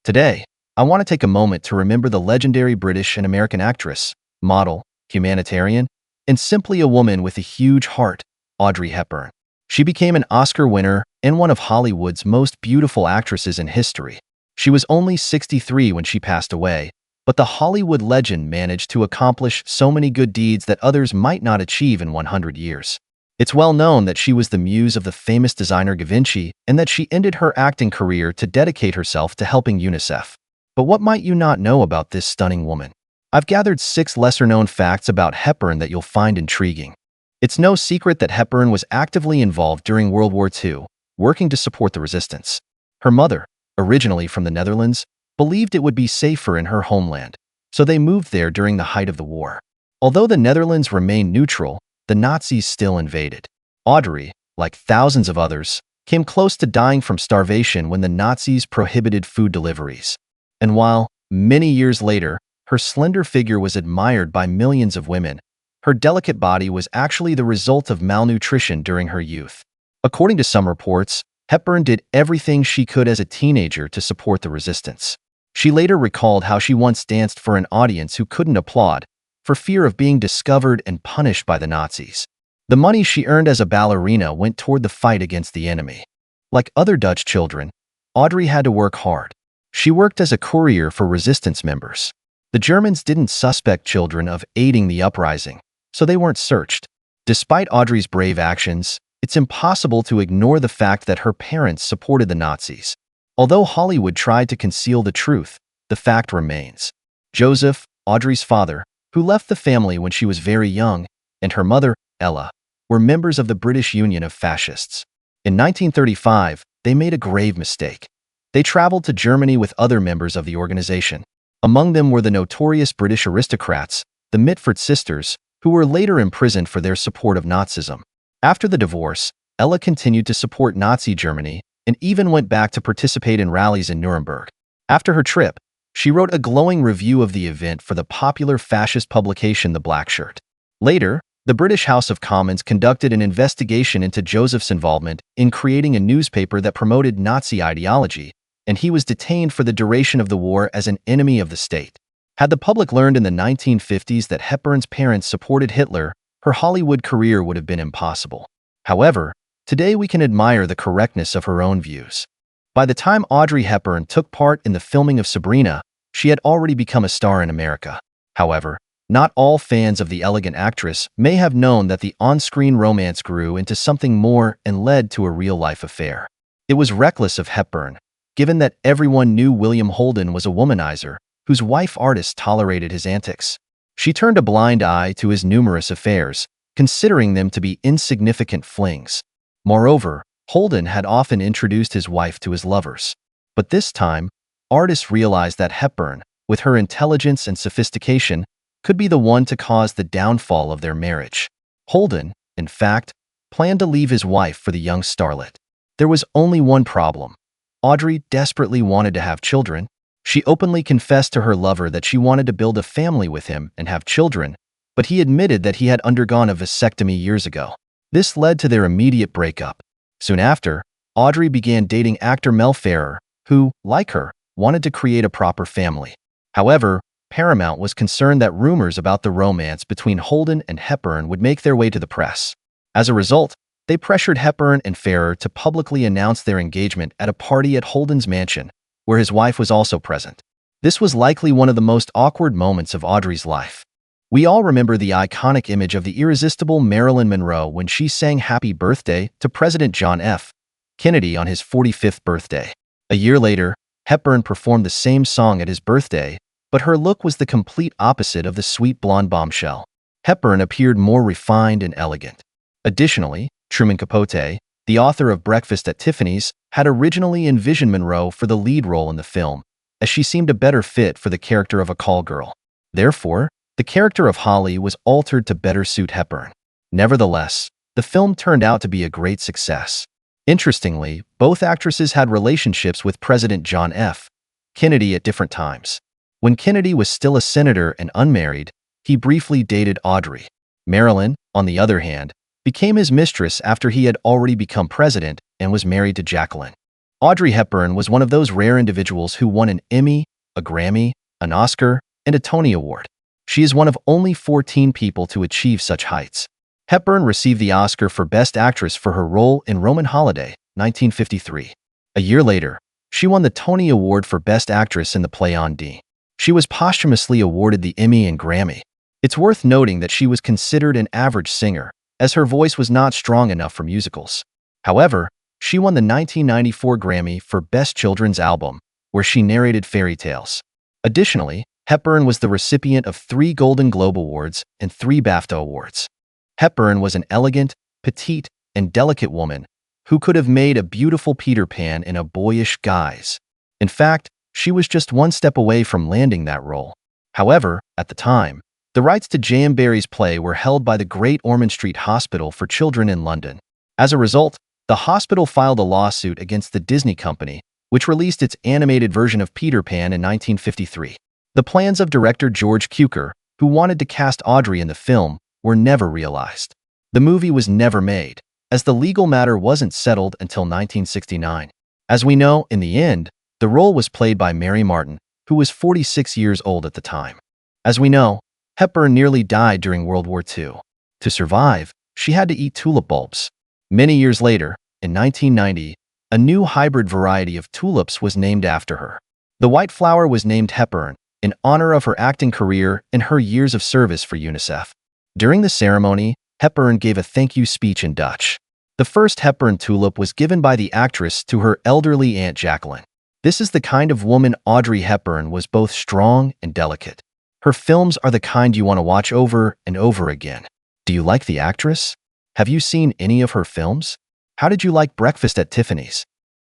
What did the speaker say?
Today, I want to take a moment to remember the legendary British and American actress, model, humanitarian, and simply a woman with a huge heart, Audrey Hepburn. She became an Oscar winner and one of Hollywood's most beautiful actresses in history. She was only 63 when she passed away, but the Hollywood legend managed to accomplish so many good deeds that others might not achieve in 100 years. It's well known that she was the muse of the famous designer Da Vinci and that she ended her acting career to dedicate herself to helping UNICEF. But what might you not know about this stunning woman? I've gathered 6 lesser-known facts about Hepburn that you'll find intriguing. It's no secret that Hepburn was actively involved during World War II, working to support the resistance. Her mother, originally from the Netherlands, believed it would be safer in her homeland, so they moved there during the height of the war. Although the Netherlands remained neutral, the Nazis still invaded. Audrey, like thousands of others, came close to dying from starvation when the Nazis prohibited food deliveries. And while, many years later, her slender figure was admired by millions of women, her delicate body was actually the result of malnutrition during her youth. According to some reports, Hepburn did everything she could as a teenager to support the resistance. She later recalled how she once danced for an audience who couldn't applaud, for fear of being discovered and punished by the Nazis. The money she earned as a ballerina went toward the fight against the enemy. Like other Dutch children, Audrey had to work hard. She worked as a courier for resistance members. The Germans didn't suspect children of aiding the uprising, so they weren't searched. Despite Audrey's brave actions, it's impossible to ignore the fact that her parents supported the Nazis. Although Hollywood tried to conceal the truth, the fact remains. Joseph, Audrey's father, who left the family when she was very young, and her mother, Ella, were members of the British Union of Fascists. In 1935, they made a grave mistake. They traveled to Germany with other members of the organization. Among them were the notorious British aristocrats, the Mitford sisters, who were later imprisoned for their support of Nazism. After the divorce, Ella continued to support Nazi Germany and even went back to participate in rallies in Nuremberg. After her trip, she wrote a glowing review of the event for the popular fascist publication The Black Shirt. Later, the British House of Commons conducted an investigation into Joseph's involvement in creating a newspaper that promoted Nazi ideology, and he was detained for the duration of the war as an enemy of the state. Had the public learned in the 1950s that Hepburn's parents supported Hitler, her Hollywood career would have been impossible. However, today we can admire the correctness of her own views. By the time Audrey Hepburn took part in the filming of Sabrina, she had already become a star in America. However, not all fans of the elegant actress may have known that the on-screen romance grew into something more and led to a real-life affair. It was reckless of Hepburn, given that everyone knew William Holden was a womanizer, whose wife artist tolerated his antics. She turned a blind eye to his numerous affairs, considering them to be insignificant flings. Moreover, Holden had often introduced his wife to his lovers. But this time, artists realized that Hepburn, with her intelligence and sophistication, could be the one to cause the downfall of their marriage. Holden, in fact, planned to leave his wife for the young starlet. There was only one problem. Audrey desperately wanted to have children. She openly confessed to her lover that she wanted to build a family with him and have children, but he admitted that he had undergone a vasectomy years ago. This led to their immediate breakup. Soon after, Audrey began dating actor Mel Ferrer, who, like her, wanted to create a proper family. However, Paramount was concerned that rumors about the romance between Holden and Hepburn would make their way to the press. As a result, they pressured Hepburn and Ferrer to publicly announce their engagement at a party at Holden's mansion, where his wife was also present. This was likely one of the most awkward moments of Audrey's life. We all remember the iconic image of the irresistible Marilyn Monroe when she sang Happy Birthday to President John F. Kennedy on his 45th birthday. A year later, Hepburn performed the same song at his birthday, but her look was the complete opposite of the sweet blonde bombshell. Hepburn appeared more refined and elegant. Additionally, Truman Capote, the author of Breakfast at Tiffany's, had originally envisioned Monroe for the lead role in the film, as she seemed a better fit for the character of a call girl. Therefore, the character of Holly was altered to better suit Hepburn. Nevertheless, the film turned out to be a great success. Interestingly, both actresses had relationships with President John F. Kennedy at different times. When Kennedy was still a senator and unmarried, he briefly dated Audrey. Marilyn, on the other hand, became his mistress after he had already become president and was married to Jacqueline. Audrey Hepburn was one of those rare individuals who won an Emmy, a Grammy, an Oscar, and a Tony Award. She is one of only 14 people to achieve such heights. Hepburn received the Oscar for Best Actress for her role in Roman Holiday, 1953. A year later, she won the Tony Award for Best Actress in the play On D. She was posthumously awarded the Emmy and Grammy. It's worth noting that she was considered an average singer, as her voice was not strong enough for musicals. However, she won the 1994 Grammy for Best Children's Album, where she narrated fairy tales. Additionally, Hepburn was the recipient of 3 Golden Globe Awards and 3 BAFTA Awards. Hepburn was an elegant, petite, and delicate woman who could have made a beautiful Peter Pan in a boyish guise. In fact, she was just one step away from landing that role. However, at the time, the rights to J.M. Barrie's play were held by the Great Ormond Street Hospital for Children in London. As a result, the hospital filed a lawsuit against the Disney Company, which released its animated version of Peter Pan in 1953. The plans of director George Cukor, who wanted to cast Audrey in the film, were never realized. The movie was never made, as the legal matter wasn't settled until 1969. As we know, in the end, the role was played by Mary Martin, who was 46 years old at the time. As we know, Hepburn nearly died during World War II. To survive, she had to eat tulip bulbs. Many years later, in 1990, a new hybrid variety of tulips was named after her. The white flower was named Hepburn, in honor of her acting career and her years of service for UNICEF. During the ceremony, Hepburn gave a thank you speech in Dutch. The first Hepburn tulip was given by the actress to her elderly Aunt Jacqueline. This is the kind of woman Audrey Hepburn was, both strong and delicate. Her films are the kind you want to watch over and over again. Do you like the actress? Have you seen any of her films? How did you like Breakfast at Tiffany's?